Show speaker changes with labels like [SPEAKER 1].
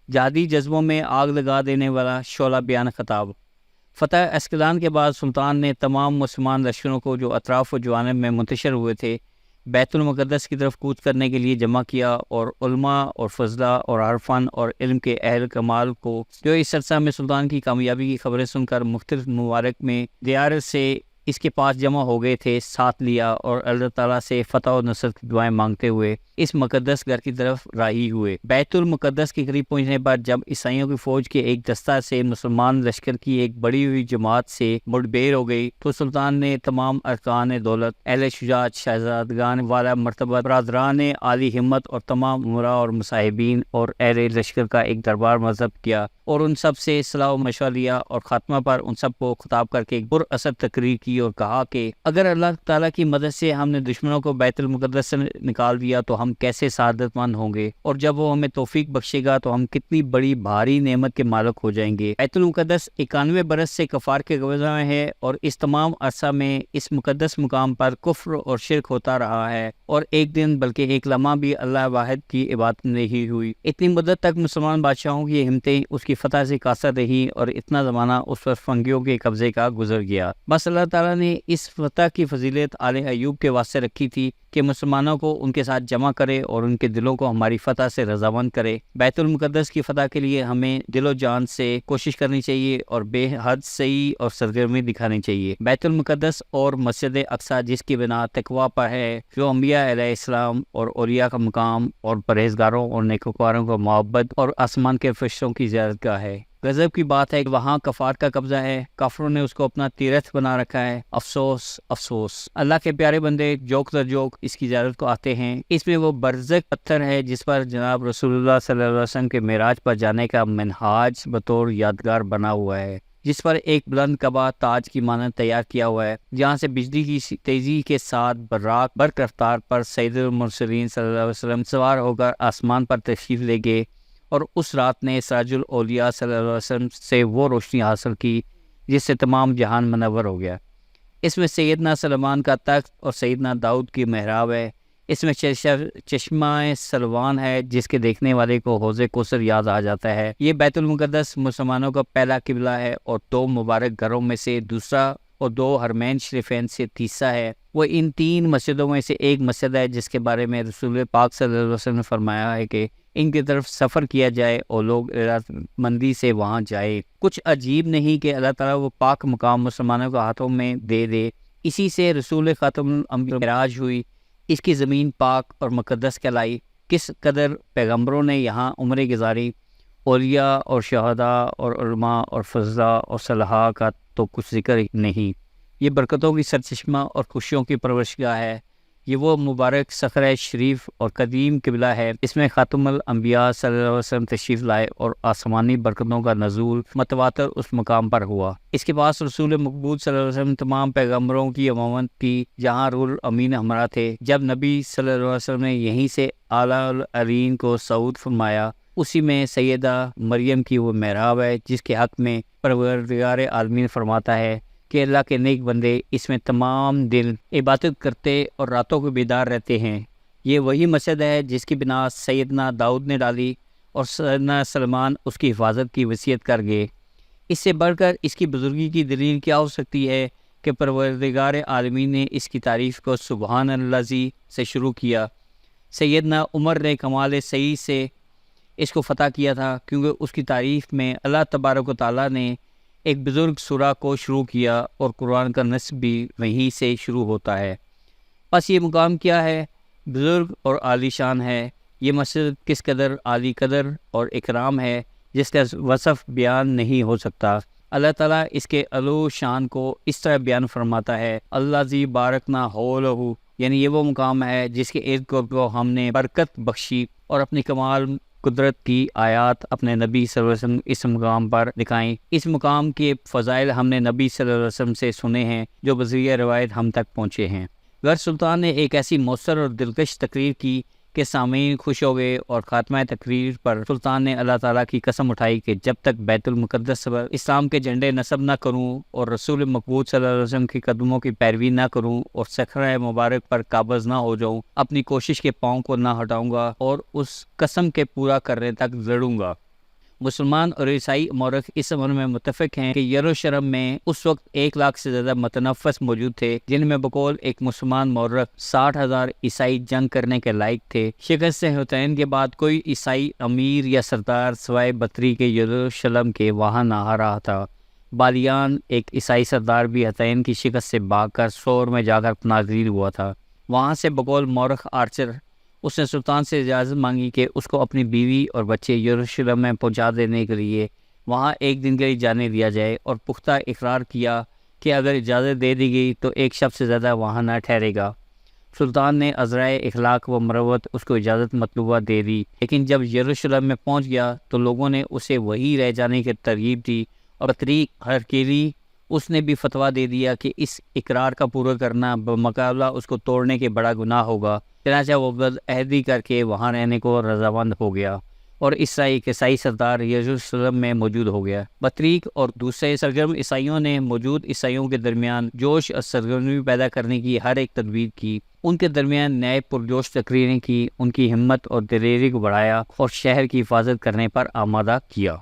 [SPEAKER 1] جہادی جذبوں میں آگ لگا دینے والا شعلہ بیان خطاب۔ فتح اسکلان کے بعد سلطان نے تمام مسلمان لشکروں کو جو اطراف و جوانب میں منتشر ہوئے تھے بیت المقدس کی طرف کوچ کرنے کے لیے جمع کیا، اور علماء اور فضلاء اور عرفان اور علم کے اہل کمال کو جو اس عرصہ میں سلطان کی کامیابی کی خبریں سن کر مختلف ممالک میں دیار سے اس کے پاس جمع ہو گئے تھے، ساتھ لیا اور اللہ تعالیٰ سے فتح و نصرت کی دعائیں مانگتے ہوئے اس مقدس گھر کی طرف راہی ہوئے۔ بیت المقدس کے قریب پہنچنے پر جب عیسائیوں کی فوج کے ایک دستہ سے مسلمان لشکر کی ایک بڑی ہوئی جماعت سے مڈبیر ہو گئی تو سلطان نے تمام ارکان دولت، اہل شجاعت، شہزادگان والا مرتبہ، برادران عالی ہمت اور تمام امراء اور مصاحبین اور اہل لشکر کا ایک دربار مذہب کیا اور ان سب سے صلاح و مشورہ لیا، اور خاتمہ پر ان سب کو خطاب کر کے ایک پر اثر تقریر کی اور کہا کہ اگر اللہ تعالیٰ کی مدد سے ہم نے دشمنوں کو بیت المقدس سے نکال دیا تو ہم کیسے سعادت مند ہوں گے، اور جب وہ ہمیں توفیق بخشے گا تو ہم کتنی بڑی بھاری نعمت کے مالک ہو جائیں گے۔ بیت المقدس 91 برس سے کفار کے قبضہ میں ہے، اور اس تمام عرصہ میں اس مقدس مقام پر کفر اور شرک ہوتا رہا ہے، اور ایک دن بلکہ ایک لمحہ بھی اللہ واحد کی عبادت نہیں ہوئی۔ اتنی مدت تک مسلمان بادشاہوں کی ہمتیں اس کی فتح سے قاصر رہی، اور اتنا زمانہ اس پر فرنگیوں کے قبضے کا گزر گیا۔ بس اللہ تعالیٰ نے اس فتح کی فضیلت آل ایوب کے واسطے رکھی تھی کہ مسلمانوں کو ان کے ساتھ جمع کرے اور ان کے دلوں کو ہماری فتح سے رضامند کرے۔ بیت المقدس کی فتح کے لیے ہمیں دل و جان سے کوشش کرنی چاہیے اور بے حد سعی اور سرگرمی دکھانی چاہیے۔ بیت المقدس اور مسجد اقصی جس کی بنا تقویٰ پر ہے، جو انبیاء علیہ السلام اور اولیاء کا مقام اور پرہیزگاروں اور نیکوکاروں کو محبت اور آسمان کے فرشتوں کی زیارت گاہ ہے۔ غضب کی بات ہے کہ وہاں کفار کا قبضہ ہے، کافروں نے اس کو اپنا تیرتھ بنا رکھا ہے۔ افسوس افسوس، اللہ کے پیارے بندے جوک در جوک اس کی زیارت کو آتے ہیں۔ اس میں وہ برزخ پتھر ہے جس پر جناب رسول اللہ صلی اللہ علیہ وسلم کے معراج پر جانے کا منہاج بطور یادگار بنا ہوا ہے، جس پر ایک بلند کعبہ تاج کی مانند تیار کیا ہوا ہے، جہاں سے بجلی کی تیزی کے ساتھ براق برق رفتار پر سید المرسلین صلی اللہ علیہ وسلم سوار ہو کر آسمان پر تشریف لے گئے، اور اس رات نے سراج الاولیاء صلی اللہ علیہ وسلم سے وہ روشنی حاصل کی جس سے تمام جہان منور ہو گیا۔ اس میں سیدنا سلمان کا تخت اور سیدنا داؤد کی محراب ہے۔ اس میں چشمہ سلوان ہے جس کے دیکھنے والے کو حوض کوثر یاد آ جاتا ہے۔ یہ بیت المقدس مسلمانوں کا پہلا قبلہ ہے اور 2 مبارک گھروں میں سے دوسرا، اور 2 حرمین شریفین سے تیسرا ہے۔ وہ ان 3 مسجدوں میں سے ایک مسجد ہے جس کے بارے میں رسول پاک صلی اللہ علیہ وسلم نے فرمایا ہے کہ ان کی طرف سفر کیا جائے اور لوگ ارادت مندی سے وہاں جائے۔ کچھ عجیب نہیں کہ اللہ تعالیٰ وہ پاک مقام مسلمانوں کے ہاتھوں میں دے۔ اسی سے رسول خاتم الانبیاء معراج ہوئی، اس کی زمین پاک اور مقدس کہلائی۔ کس قدر پیغمبروں نے یہاں عمریں گزاری، اولیاء اور شہداء اور علماء اور فضلاء اور صلحاء کا تو کچھ ذکر ہی نہیں۔ یہ برکتوں کی سرچشمہ اور خوشیوں کی پرورشگاہ ہے۔ یہ وہ مبارک صخرہ شریف اور قدیم قبلہ ہے، اس میں خاتم الانبیاء صلی اللہ علیہ وسلم تشریف لائے اور آسمانی برکتوں کا نزول متواتر اس مقام پر ہوا۔ اس کے پاس رسول مقبول صلی اللہ علیہ وسلم تمام پیغمبروں کی امامت کی، جہاں رول امین ہمراہ تھے۔ جب نبی صلی اللہ علیہ وسلم نے یہیں سے اعلیٰ العلین کو صعود فرمایا، اسی میں سیدہ مریم کی وہ محراب ہے جس کے حق میں پروردگار عالمین فرماتا ہے کہ اللہ کے نیک بندے اس میں تمام دن عبادت کرتے اور راتوں کو بیدار رہتے ہیں۔ یہ وہی مسجد ہے جس کی بنا سیدنا داؤد نے ڈالی اور سیدنا سلمان اس کی حفاظت کی وصیت کر گئے۔ اس سے بڑھ کر اس کی بزرگی کی دلیل کیا ہو سکتی ہے کہ پروردگار عالمین نے اس کی تعریف کو سبحان الذی سے شروع کیا۔ سیدنا عمر نے کمال صحیح سے اس کو فتح کیا تھا، کیونکہ اس کی تعریف میں اللہ تبارک و تعالیٰ نے ایک بزرگ سورہ کو شروع کیا اور قرآن کا نصب بھی وہیں سے شروع ہوتا ہے۔ بس یہ مقام کیا ہے، بزرگ اور عالی شان ہے۔ یہ مسجد کس قدر عالی قدر اور اکرام ہے جس کا وصف بیان نہیں ہو سکتا۔ اللہ تعالیٰ اس کے علو شان کو اس طرح بیان فرماتا ہے، الذی بارکنا حولہ، یعنی یہ وہ مقام ہے جس کے ارد گرد کو ہم نے برکت بخشی اور اپنی کمال قدرت کی آیات اپنے نبی صلی اللہ علیہ وسلم اس مقام پر دکھائیں۔ اس مقام کے فضائل ہم نے نبی صلی اللہ علیہ وسلم سے سنے ہیں جو بذریعہ روایت ہم تک پہنچے ہیں۔ غر سلطان نے ایک ایسی مؤثر اور دلکش تقریر کی کہ سامعین خوش ہو گئے، اور خاتمہ تقریر پر سلطان نے اللہ تعالیٰ کی قسم اٹھائی کہ جب تک بیت المقدس پر اسلام کے جھنڈے نصب نہ کروں اور رسول مقبول صلی اللہ علیہ وسلم کی قدموں کی پیروی نہ کروں اور صخرہ مبارک پر قابض نہ ہو جاؤں، اپنی کوشش کے پاؤں کو نہ ہٹاؤں گا اور اس قسم کے پورا کرنے تک لڑوں گا۔ مسلمان اور عیسائی مورخ اس امر میں متفق ہیں کہ یروشلم میں اس وقت 1 لاکھ سے زیادہ متنفس موجود تھے، جن میں بقول ایک مسلمان مورخ 60,000 عیسائی جنگ کرنے کے لائق تھے۔ شکست حطین کے بعد کوئی عیسائی امیر یا سردار سوائے بطری کے یروشلم کے وہاں نہ آ رہا تھا۔ بالیان ایک عیسائی سردار بھی حطین کی شکست سے بھاگ کر سور میں جا کر ناگزیر ہوا تھا۔ وہاں سے بقول مورخ آرچر اس نے سلطان سے اجازت مانگی کہ اس کو اپنی بیوی اور بچے یروشلم میں پہنچا دینے کے لیے وہاں 1 دن کے لیے جانے دیا جائے، اور پختہ اقرار کیا کہ اگر اجازت دے دی گئی تو 1 شب سے زیادہ وہاں نہ ٹھہرے گا۔ سلطان نے عذرائے اخلاق و مروت اس کو اجازت مطلوبہ دے دی، لیکن جب یروشلم میں پہنچ گیا تو لوگوں نے اسے وہی رہ جانے کی ترغیب دی، اور بطریق ہرکیلی اس نے بھی فتویٰ دے دیا کہ اس اقرار کا پورا کرنا بمقابلہ اس کو توڑنے کے بڑا گناہ ہوگا۔ چنانچہ وہ بد عہدی کر کے وہاں رہنے کو رضامند ہو گیا، اور عیسائی سردار یروشلم میں موجود ہو گیا۔ بطریق اور دوسرے سرگرم عیسائیوں نے موجود عیسائیوں کے درمیان جوش اور سرگرمی پیدا کرنے کی ہر ایک تدبیر کی، ان کے درمیان نئے پرجوش تقریریں کی، ان کی ہمت اور دلیری کو بڑھایا اور شہر کی حفاظت کرنے پر آمادہ کیا۔